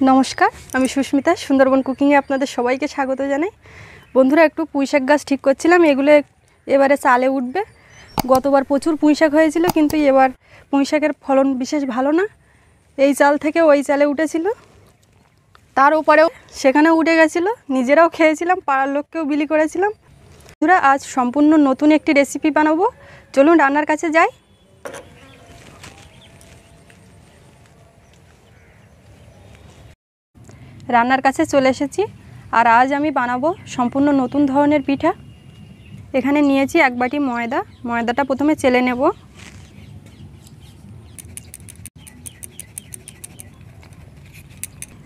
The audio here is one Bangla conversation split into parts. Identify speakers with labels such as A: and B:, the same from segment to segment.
A: নমস্কার, আমি সুস্মিতা। সুন্দরবন কুকিংয়ে আপনাদের সবাইকে স্বাগত জানাই। বন্ধুরা, একটু পুঁইশাক গাছ ঠিক করছিলাম। এগুলো এবারে চালে উঠবে। গতবার প্রচুর পুঁইশাক হয়েছিল, কিন্তু এবার পুঁইশাকের ফলন বিশেষ ভালো না। এই চাল থেকে ওই চালে উঠেছিল, তার উপরেও সেখানেও উঠে গেছিলো। নিজেরাও খেয়েছিলাম, পাড়ার লোককেও বিলি করেছিলাম। বন্ধুরা, আজ সম্পূর্ণ নতুন একটি রেসিপি বানাবো। চলুন রান্নার কাছে যাই। রান্নার কাছে চলে এসেছি, আর আজ আমি বানাবো সম্পূর্ণ নতুন ধরনের পিঠা। এখানে নিয়েছি 1 বাটি ময়দা। ময়দাটা প্রথমে চেলে নেব।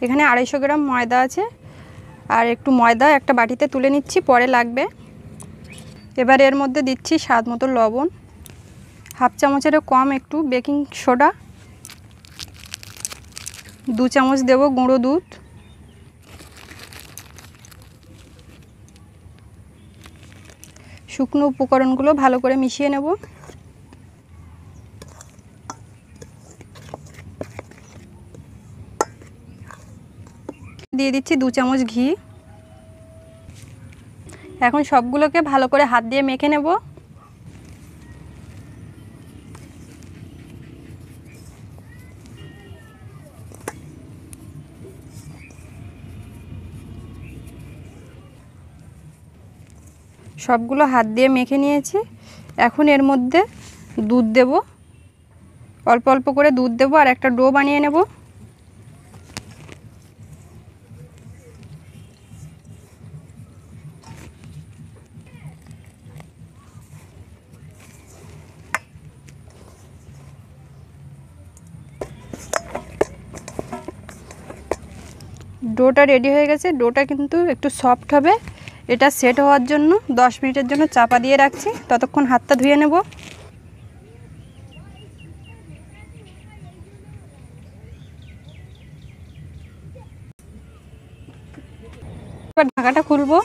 A: এখানে 250 গ্রাম ময়দা আছে, আর একটু ময়দা একটা বাটিতে তুলে নিচ্ছি, পরে লাগবে। এবার এর মধ্যে দিচ্ছি স্বাদ মতো লবণ, 1/2 চামচেরও কম একটু বেকিং সোডা, 2 চামচ দেব গুঁড়ো দুধ, শুকনো উপকরণগুলো ভালো করে মিশিয়ে নেব। দিয়ে দিচ্ছি 2 চামচ ঘি। এখন সবগুলোকে ভালো করে হাত দিয়ে মেখে নেব। সবগুলো হাত দিয়ে মেখে নিয়েছি। এখন এর মধ্যে দুধ দেব, অল্প অল্প করে দুধ দেব, আর একটা ডো বানিয়ে নেব। ডোটা রেডি হয়ে গেছে। ডোটা কিন্তু একটু সফট হবে। এটা সেট হওয়ার জন্য 10 মিনিটের জন্য চাপা দিয়ে রাখছি। ততক্ষণ হাতটা ধুয়ে নেব। এবার ঢাকাটা খুলবো।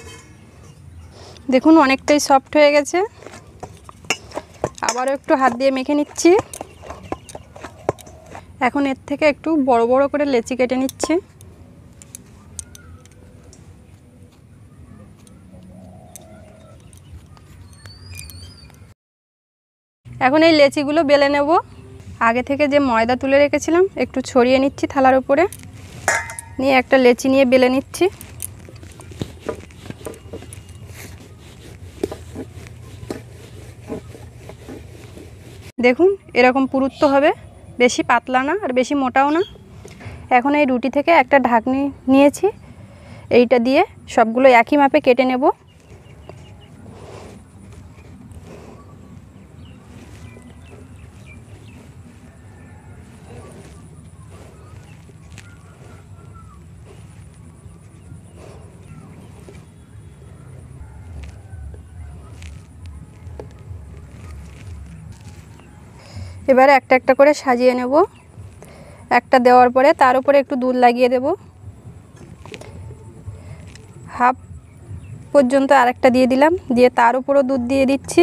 A: দেখুন অনেকটাই সফট হয়ে গেছে। আবারও একটু হাত দিয়ে মেখে নিচ্ছি। এখন এর থেকে একটু বড় বড় করে লেচি কেটে নিচ্ছি। এখন এই লেচিগুলো বেলে নেব। আগে থেকে যে ময়দা তুলে রেখেছিলাম একটু ছড়িয়ে নিচ্ছি থালার উপরে, নিয়ে একটা লেচি নিয়ে বেলে নিচ্ছি। দেখুন এরকম পুরুত্ব হবে, বেশি পাতলা না আর বেশি মোটাও না। এখন এই রুটি থেকে একটা ঢাকনি নিয়েছি, এইটা দিয়ে সবগুলো একই মাপে কেটে নেব। এবারে একটা একটা করে সাজিয়ে নেব। একটা দেওয়ার পরে তার উপরে একটু দুধ লাগিয়ে দেব। হাফ পর্যন্ত আরেকটা দিয়ে দিলাম, দিয়ে তার উপরও দুধ দিয়ে দিচ্ছি,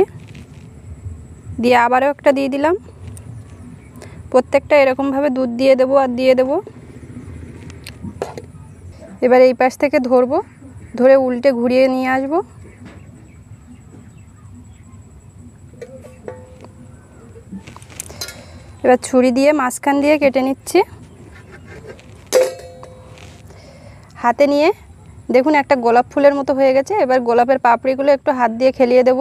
A: দিয়ে আবারও একটা দিয়ে দিলাম। প্রত্যেকটা এরকমভাবে দুধ দিয়ে দেব আর দিয়ে দেব। এবার এই পাশ থেকে ধরবো, ধরে উল্টে ঘুরিয়ে নিয়ে আসবো। এবার ছুরি দিয়ে মাঝখান দিয়ে কেটে নিচ্ছি। হাতে নিয়ে দেখুন একটা গোলাপ ফুলের মতো হয়ে গেছে। এবার গোলাপের পাপড়িগুলো একটু হাত দিয়ে খেলিয়ে দেব।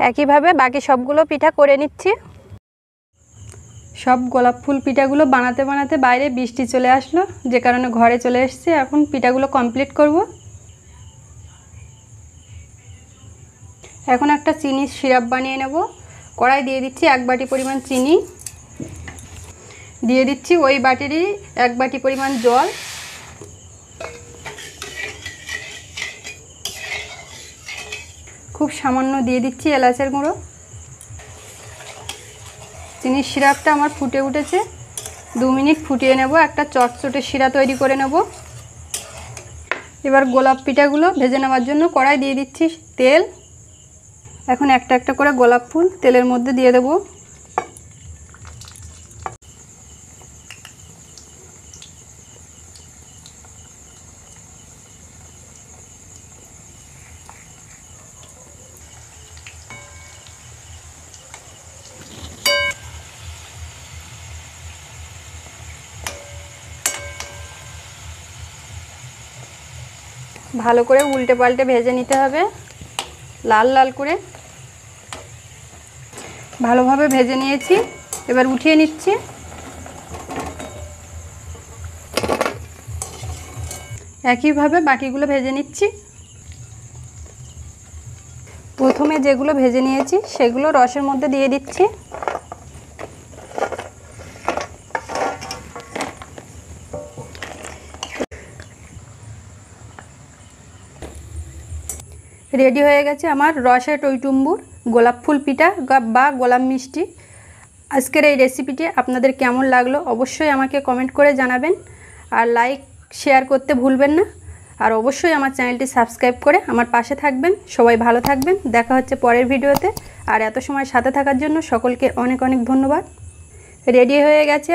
A: একইভাবে বাকি সবগুলো পিঠা করে নিচ্ছি। সব গোলাপ ফুল পিঠাগুলো বানাতে বানাতে বাইরে বৃষ্টি চলে আসলো, যে কারণে ঘরে চলে এসেছি। এখন পিঠাগুলো কমপ্লিট করব। এখন একটা চিনির সিরাপ বানিয়ে নেব। কড়াই দিয়ে দিচ্ছি 1 বাটি পরিমাণ চিনি, দিয়ে দিচ্ছি ওই বাটিরই 1 বাটি পরিমাণ জল, খুব সামান্য দিয়ে দিচ্ছি এলাচের গুঁড়ো। চিনির সিরাপটা আমার ফুটে উঠেছে, 2 মিনিট ফুটিয়ে নেব, একটা চটচটে শিরা তৈরি করে নেব। এবার গোলাপ পিঠাগুলো ভেজে নেওয়ার জন্য কড়াই দিয়ে দিচ্ছি তেল। এখন একটা একটা করে গোলাপ ফুল তেলের মধ্যে দিয়ে দেব। ভালো করে উল্টে পাল্টে ভেজে নিতে হবে লাল লাল করে। ভালোভাবে ভেজে নিয়েছি, এবার উঠিয়ে নিচ্ছি। একইভাবে বাকিগুলো ভেজে নিচ্ছি। প্রথমে যেগুলো ভেজে নিয়েছি সেগুলো রসের মধ্যে দিয়ে দিচ্ছি। রেডি হয়ে গেছে আমার রসে টইটুম্বুর গোলাপ ফুল পিঠা বা গোলাপ মিষ্টি। আজকের এই রেসিপিটি আপনাদের কেমন লাগলো অবশ্যই আমাকে কমেন্ট করে জানাবেন, আর লাইক শেয়ার করতে ভুলবেন না। আর অবশ্যই আমার চ্যানেলটি সাবস্ক্রাইব করে আমার পাশে থাকবেন। সবাই ভালো থাকবেন, দেখা হচ্ছে পরের ভিডিওতে। আর এত সময় সাথে থাকার জন্য সকলকে অনেক অনেক ধন্যবাদ। রেডি হয়ে গেছে।